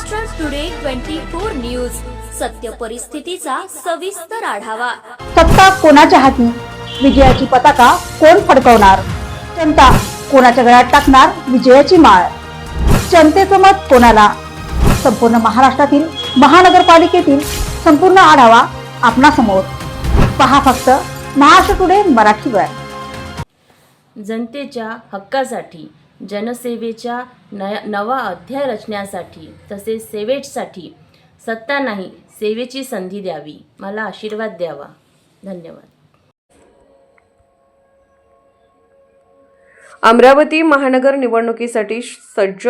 Maharashtra today 24 news, सत्य परिस्थितीचा सविस्तर आढावा। सत्ता कोणाच्या हाती, विजयाची पताका कोण फडकवणार, जनता कोणाच्या गळ्यात टाकणार विजयाची माळ, जनतेचं मत कोणाला, संपूर्ण महाराष्ट्रातील महानगरपालिकेतील संपूर्ण आढावा आपणासमोर पहा फक्त महाराष्ट्र टुडे मराठीवर। जनतेच्या हक्कासाठी, जनसेवेच्या नवा अध्याय रचण्यासाठी तसेच सेवेसाठी सत्ता नाही सेवेची संधी द्यावी, मला आशीर्वाद द्यावा। धन्यवाद। अमरावती महानगर निवडणुकीसाठी सज्ज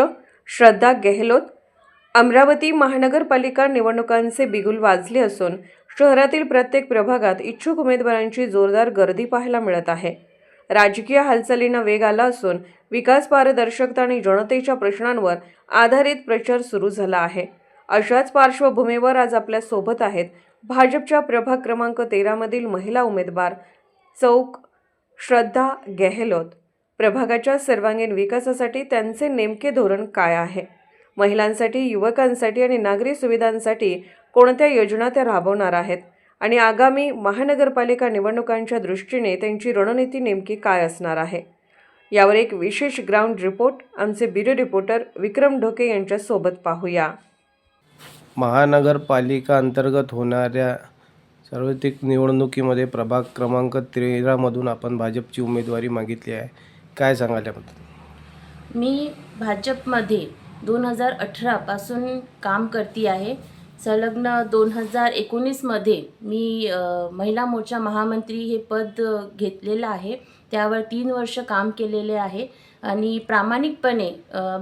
श्रद्धा गेहलोत। अमरावती महानगरपालिका निवडणुकांचे बिगुल वाजले असून शहरातील प्रत्येक प्रभागात इच्छुक उमेदवारांची जोरदार गर्दी पाहायला मिळत आहे। राजकीय हालचालींना वेग आला असून विकास, पारदर्शकता आणि जनतेच्या प्रश्नांवर आधारित प्रचार सुरू झाला आहे। अशाच पार्श्वभूमीवर आज आपल्या सोबत आहेत भाजपच्या प्रभाग क्रमांक 13 मधील महिला उमेदवार चौक श्रद्धा गेहलोत। प्रभागाच्या सर्वांगीण विकासासाठी त्यांचे नेमके धोरण काय आहे, महिलांसाठी, युवकांसाठी आणि नागरी सुविधांसाठी कोणत्या योजना त्या राबवणार आहेत आणि आगामी महानगरपालिका निवडणुकांच्या दृष्टीने त्यांची रणनीती नेमकी काय असणार आहे, यावर एक विशेष ग्राउंड रिपोर्ट आमचे ब्युरो रिपोर्टर विक्रम ढोके यांच्या सोबत पाहूया। महानगरपालिका अंतर्गत होणाऱ्या सार्वत्रिक निवडणुकीमध्ये प्रभाग क्रमांक 13 मधून आपण भाजपची उमेदवारी मागितली आहे, काय सांगाल याबद्दल? मी भाजपमध्ये 2018 पासून काम करते आहे। संलग्न 2019 मध्ये मी महिला मोर्चा महामंत्री हे पद घेतलेलं आहे। त्यावर 3 वर्ष काम केलेले आहे आणि प्रामाणिकपणे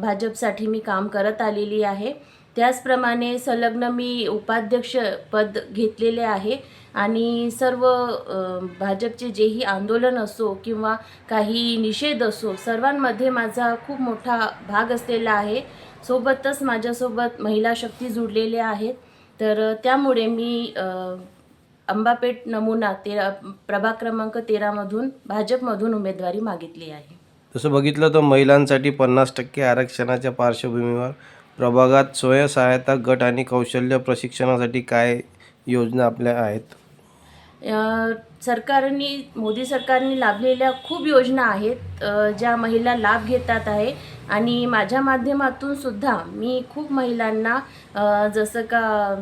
भाजपसाठी मी काम करत आलेली आहे। त्याचप्रमाणे संलग्न मी उपाध्यक्ष पद घेतलेले आहे आणि सर्व भाजपचे जेही आंदोलन असो किंवा काही निषेध असो सर्वांमध्ये माझा खूप मोठा भाग असलेला आहे। सोबतच माझ्यासोबत महिला शक्ती जुडलेल्या आहेत। तर त्यामुळे मी अंबापेठ नमुना प्रभाग क्रमांक 13 मधून भाजपमधून उमेदवारी मागितली आहे। तसं बघितलं तर महिलांसाठी 50% आरक्षणाच्या पार्श्वभूमीवर प्रभागात स्वयंसहायता गट आणि कौशल्य प्रशिक्षणासाठी काय योजना आपल्या आहेत? मोदी सरकारने लाभलेल्या खूप योजना आहेत ज्या महिला लाभ घेतात आहे आणि माझ्या माध्यमातून सुद्धा मी खूप महिलांना जसं का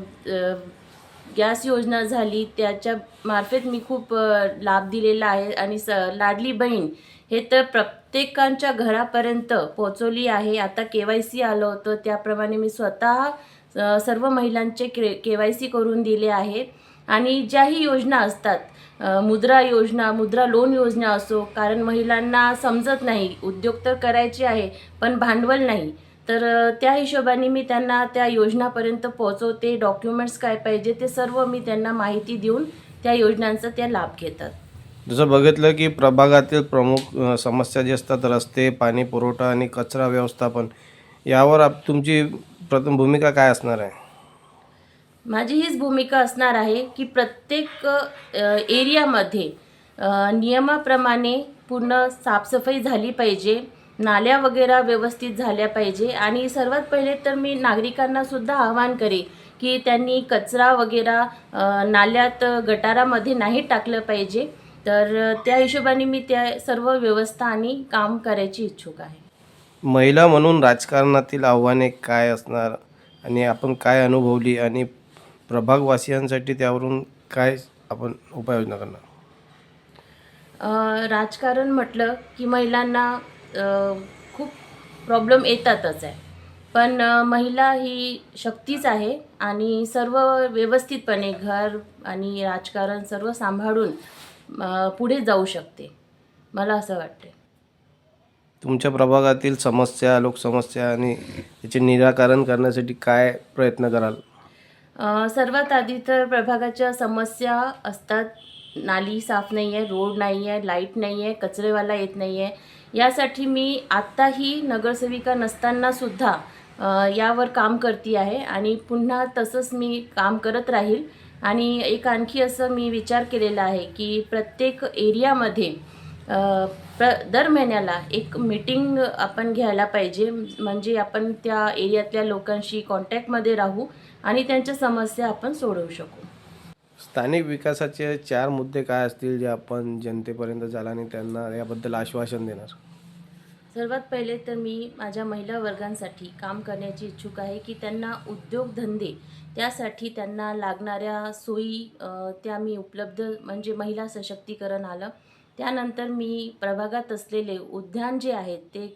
गॅस योजना झाली त्याच्या मार्फत मी खूप लाभ दिलेला आहे आणि लाडली बहीण हे तर प्रत्येकांच्या घरापर्यंत पोहोचवली आहे। आता KYC आलं होतं त्याप्रमाणे मी स्वतः सर्व महिलांचे KYC करून दिले आहे आणि ज्याही योजना असतात मुद्रा योजना, मुद्रा लोन योजना असो, कारण महिलांना समजत नाही, उद्योग तर करायचे आहे पण भांडवल नाही, तर त्या हिशोबाने मी त्यांना त्या योजनापर्यंत पोहोचवते। डॉक्युमेंट्स काय पाहिजे ते सर्व मी त्यांना माहिती देऊन त्या योजनांचा त्या लाभ घेतात। जसं बघितलं की प्रभागातील प्रमुख समस्या जे असतात रस्ते, पाणी पुरवठा आणि कचरा व्यवस्थापन, यावर तुमची प्रथम भूमिका काय असणार आहे? माझी हीच भूमिका असणार आहे की प्रत्येक एरियामध्ये नियमाप्रमाणे पूर्ण साफसफाई झाली पाहिजे, नाल्या वगैरे व्यवस्थित झाल्या पाहिजे आणि सर्वात पहिले तर मी नागरिकांना सुद्धा आवाहन करेन की त्यांनी कचरा वगैरे नाल्यात गटारामध्ये नाही टाकलं पाहिजे। तर त्या हिशोबाने मी त्या सर्व व्यवस्था आणि काम करायची इच्छुक आहे। महिला म्हणून राजकारणातील आव्हाने काय असणार आणि आपण काय अनुभवली आणि प्रभागवासियांसाठी त्यावरून काय आपण उपाययोजना करणार? राजकारण म्हटलं की महिलांना खूप प्रॉब्लेम येतातच आहे, पण महिला ही शक्तीच आहे आणि सर्व व्यवस्थितपणे घर आणि राजकारण सर्व सांभाळून पुढे जाऊ शकते, मला असं वाटते। तुमच्या प्रभागातील समस्या, लोकसमस्या आणि त्याचे निराकरण करण्यासाठी काय प्रयत्न कराल? सर्वात आधी तर प्रभागाच्या समस्या असतात, नाली साफ नाही आहे, रोड नाही आहे, लाईट नाही आहे, कचरेवाला येत नाही आहे। यासाठी मी आत्ताही नगरसेविका नसतानासुद्धा यावर काम करते आहे आणि पुन्हा तसंच मी काम करत राहील। आणि एक आणखी असं मी विचार केलेला आहे की प्रत्येक एरियामध्ये दर महिन्याला एक मीटिंग आपण घ्यायला पाहिजे, म्हणजे आपण त्या एरियातल्या लोकांशी कॉन्टॅक्टमध्ये राहू आणि त्यांच्या समस्या आपण सोडवू शकू. स्थानिक विकासाचे 4 मुद्दे काय असतील जे आपण जनतेपर्यंत जाल आणि त्यांना याबद्दल आश्वासन देणार? सर्वात पहिले तर मी माझ्या महिला वर्गांसाठी काम करण्याची इच्छुक आहे की त्यांना उद्योगधंदे, त्यासाठी त्यांना लागणाऱ्या सोयी त्या मी उपलब्ध, म्हणजे महिला सशक्तीकरण आलं. त्यानंतर मी प्रभागात असलेले उद्यान जे आहेत ते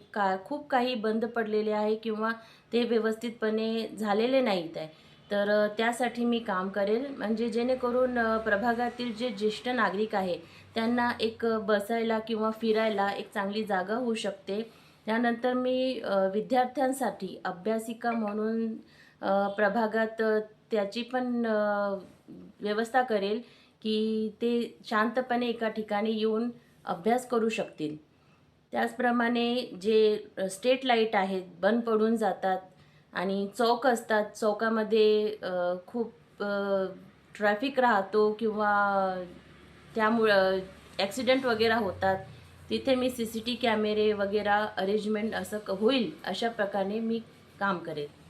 खूप काही बंद पडलेले आहे किंवा ते व्यवस्थितपणे झालेले नाहीत आहे. तर त्यासाठी मी काम करेल, म्हणजे जेणेकरून प्रभागातील जे ज्येष्ठ नागरिक आहे त्यांना एक बसायला किंवा फिरायला एक चांगली जागा होऊ शकते. त्यानंतर मी विद्यार्थ्यांसाठी अभ्यासिका म्हणून प्रभागात त्याची पण व्यवस्था करेल की ते शांतपणे एका ठिकाणी येऊन अभ्यास करू शकतील. त्याचप्रमाणे जे स्ट्रीट लाईट आहेत बंद पडून जातात आणि चौक असतात, चौकामध्ये खूप ट्रॅफिक राहतो किंवा त्यामुळं ॲक्सिडेंट वगैरे होतात, तिथे मी CCTV कॅमेरे वगैरे अरेंजमेंट असं होईल अशा प्रकारे मी काम करेन.